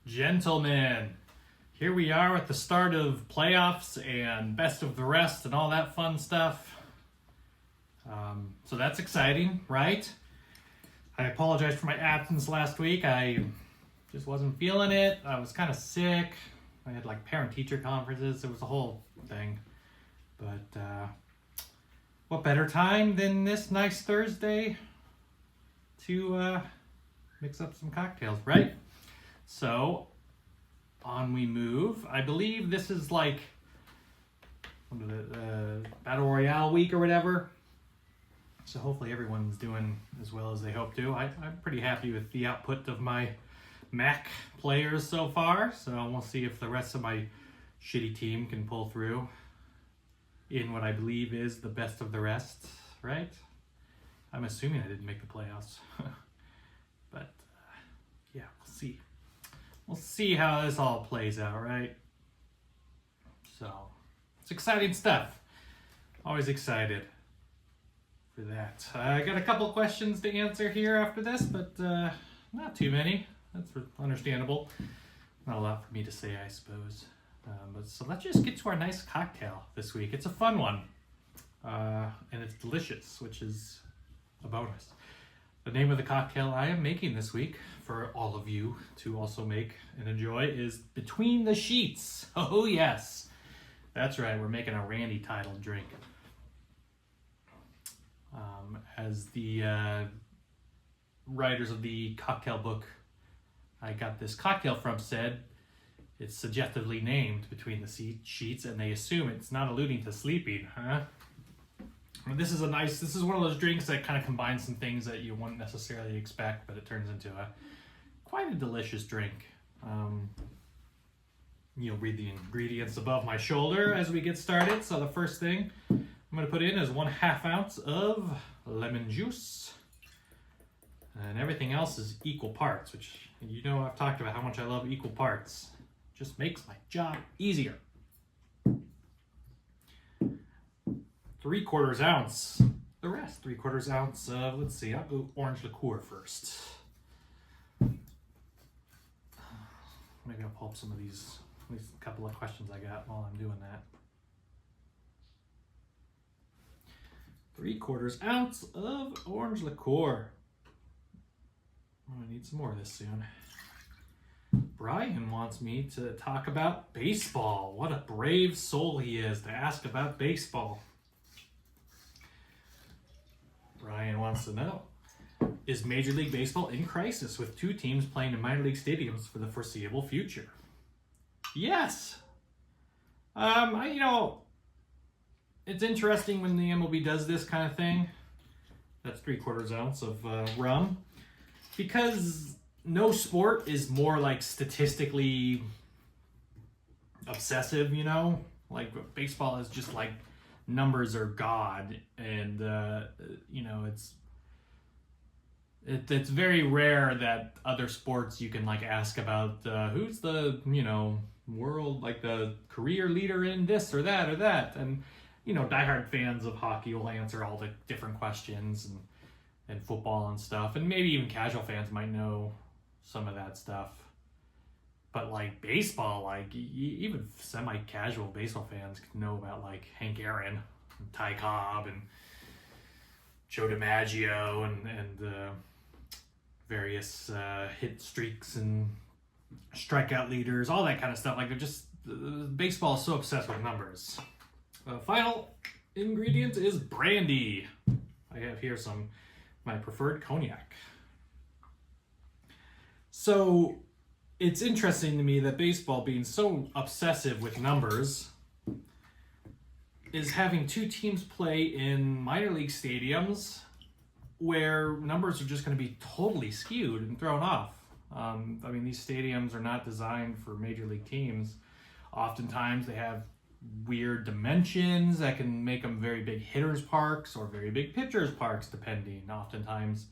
Gentlemen, here we are at the start of playoffs and best of the rest and all that fun stuff. So that's exciting, right? I apologize for my absence last week. I just wasn't feeling it. I was kind of sick. I had like parent-teacher conferences. It was a whole thing. But what better time than this nice Thursday to mix up some cocktails, right? So, on we move. I believe this is like Battle Royale week or whatever. So hopefully everyone's doing as well as they hope to. I'm pretty happy with the output of my Mac players so far. So we'll see if the rest of my shitty team can pull through in what I believe is the best of the rest, right? I'm assuming I didn't make the playoffs. But yeah, we'll see. We'll see how this all plays out, right? So, it's exciting stuff. Always excited for that. I got a couple questions to answer here after this, but not too many. That's understandable. Not a lot for me to say, I suppose. So let's just get to our nice cocktail this week. It's a fun one. And it's delicious, which is a bonus. The name of the cocktail I am making this week for all of you to also make and enjoy is Between the Sheets. Oh yes, that's right, we're making a Randy titled drink. As the writers of the cocktail book I got this cocktail from said, it's suggestively named Between the Sheets, and they assume it's not alluding to sleeping, huh? This is one of those drinks that kind of combines some things that you wouldn't necessarily expect, but it turns into quite a delicious drink. You'll read the ingredients above my shoulder as we get started. So the first thing I'm going to put in is 1/2 ounce of lemon juice. And everything else is equal parts, which you know I've talked about how much I love equal parts. Just makes my job easier. 3/4 ounce. The rest, 3/4 ounce of, let's see, I'll go orange liqueur first. Maybe I'll pull up some of these, at least a couple of questions I got while I'm doing that. 3/4 ounce of orange liqueur. I'm gonna need some more of this soon. Brian wants me to talk about baseball. What a brave soul he is to ask about baseball. Brian wants to know, is Major League Baseball in crisis with 2 teams playing in minor league stadiums for the foreseeable future? Yes. It's interesting when the MLB does this kind of thing. That's 3/4 ounce of rum. Because no sport is more like statistically obsessive, you know? Like baseball is just like numbers are God, and it's very rare that other sports you can like ask about who's the world, like the career leader in this or that, and diehard fans of hockey will answer all the different questions and football and stuff, and maybe even casual fans might know some of that stuff. But like baseball, like even semi-casual baseball fans know about like Hank Aaron, and Ty Cobb, and Joe DiMaggio, and various hit streaks and strikeout leaders, all that kind of stuff. Like they're just baseball is so obsessed with numbers. Final ingredient is brandy. I have here my preferred cognac. So it's interesting to me that baseball, being so obsessive with numbers, is having 2 teams play in minor league stadiums where numbers are just going to be totally skewed and thrown off. These stadiums are not designed for major league teams. Oftentimes they have weird dimensions that can make them very big hitters parks or very big pitchers parks, depending. Oftentimes,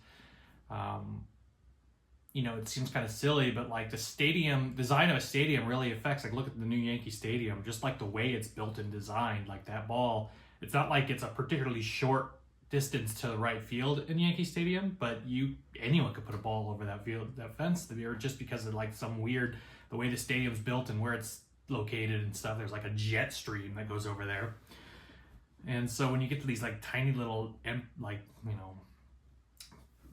it seems kind of silly, but like the design of a stadium really affects, like look at the new Yankee Stadium, just like the way it's built and designed, like that ball, it's not like it's a particularly short distance to the right field in Yankee Stadium, but anyone could put a ball over that field, that fence, or just because of like some weird, the way the stadium's built and where it's located and stuff. There's like a jet stream that goes over there. And so when you get to these like tiny little,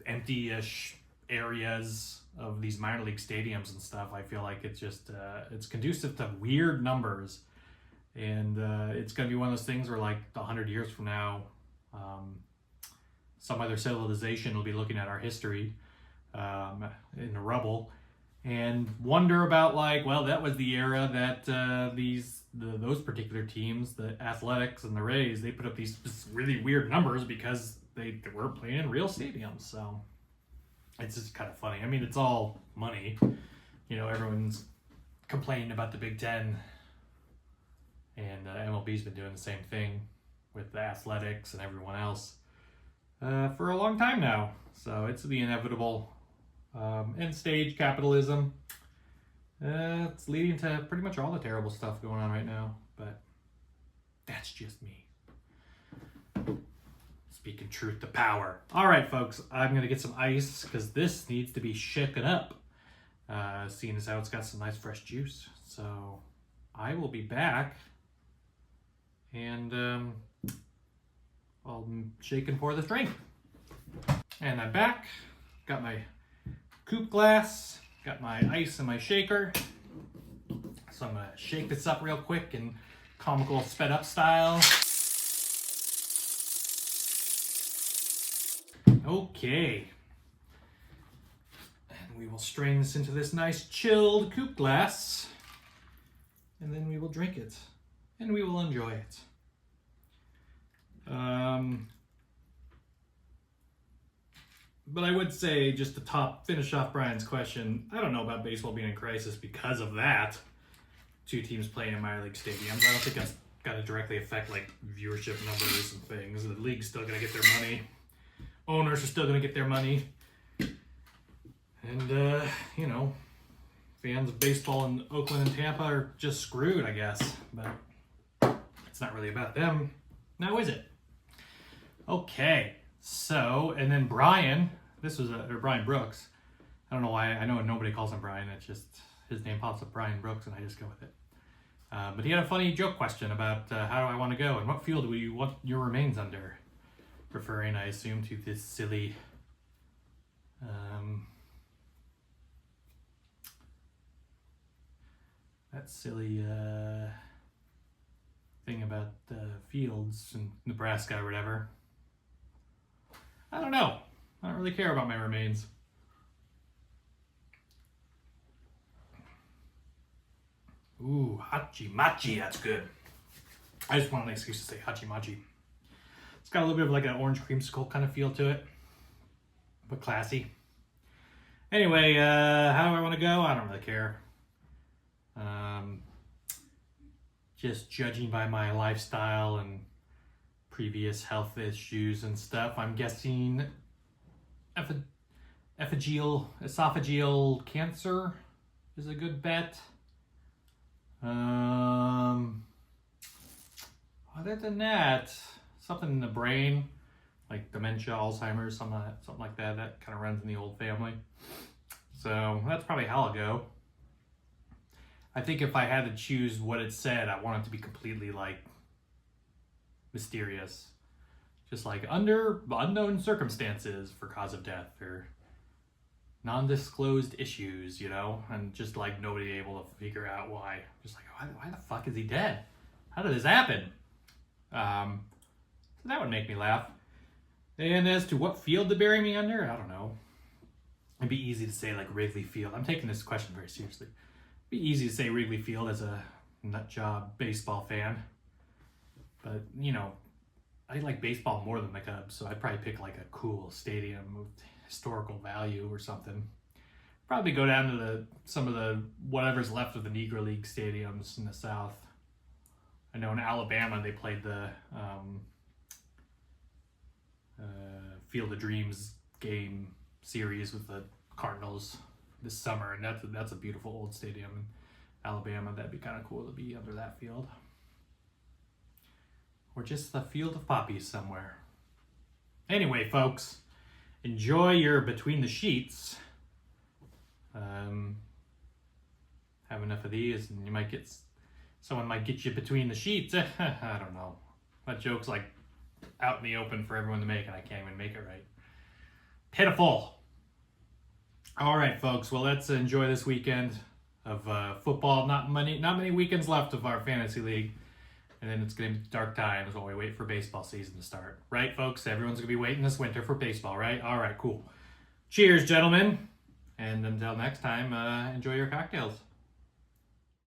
empty-ish areas of these minor league stadiums and stuff, I feel like it's just, it's conducive to weird numbers. And it's going to be one of those things where like 100 years from now, some other civilization will be looking at our history in the rubble and wonder about like, well, that was the era that those particular teams, the Athletics and the Rays, they put up these really weird numbers because they were playing in real stadiums. So it's just kind of funny. I mean, it's all money. You know, everyone's complaining about the Big Ten, and MLB's been doing the same thing with the Athletics and everyone else for a long time now. So it's the inevitable end stage capitalism. It's leading to pretty much all the terrible stuff going on right now, but that's just me. Speaking truth to power. All right, folks, I'm going to get some ice because this needs to be shaken up, seeing as how it's got some nice fresh juice. So I will be back, and I'll shake and pour this drink. And I'm back. Got my coupe glass, got my ice in my shaker. So I'm gonna shake this up real quick in comical sped up style. Okay. And we will strain this into this nice chilled coupe glass. And then we will drink it. And we will enjoy it. But I would say, just to finish off Brian's question, I don't know about baseball being in crisis because of that. 2 teams playing in minor league stadiums. I don't think that's got to directly affect like viewership numbers and things. The league's still going to get their money. Owners are still going to get their money. And, fans of baseball in Oakland and Tampa are just screwed, I guess. But it's not really about them. Now is it? Okay. So, and then Brian, Brian Brooks. I don't know why, I know nobody calls him Brian, it's just, his name pops up, Brian Brooks, and I just go with it. But he had a funny joke question about how do I want to go, and what field do you want your remains under? Referring, I assume, to this silly, thing about fields in Nebraska or whatever. I don't know. I don't really care about my remains. Ooh, hachi-machi, that's good. I just want an excuse to say hachi-machi. It's got a little bit of like an orange creamsicle kind of feel to it, but classy. Anyway, how do I want to go? I don't really care. Just judging by my lifestyle and previous health issues and stuff, I'm guessing esophageal cancer is a good bet. Other than that, something in the brain, like dementia, Alzheimer's, something like that. That kind of runs in the old family. So that's probably how I'll go. I think if I had to choose what it said, I want it to be completely like mysterious. Just like under unknown circumstances for cause of death or non-disclosed issues, and just like nobody able to figure out why. Just like, why the fuck is he dead? How did this happen? So that would make me laugh. And as to what field to bury me under, I don't know. It'd be easy to say like Wrigley Field. I'm taking this question very seriously. It'd be easy to say Wrigley Field as a nut job baseball fan. But, I like baseball more than the Cubs, so I'd probably pick like a cool stadium with historical value or something. Probably go down to some of the whatever's left of the Negro League stadiums in the South. I know in Alabama they played the Field of Dreams game series with the Cardinals this summer, and that's a beautiful old stadium in Alabama. That'd be kind of cool to be under that field. Or just the field of poppies somewhere. Anyway, folks, enjoy your Between the Sheets. Have have enough of these, and you might get someone might get you between the sheets. I don't know. That joke's like out in the open for everyone to make, and I can't even make it right. Pitiful. All right, folks. Well, let's enjoy this weekend of football. Not many weekends left of our fantasy league, and then it's gonna be dark times while we wait for baseball season to start. Right, folks? Everyone's gonna be waiting this winter for baseball, right? All right, cool. Cheers, gentlemen. And until next time, enjoy your cocktails.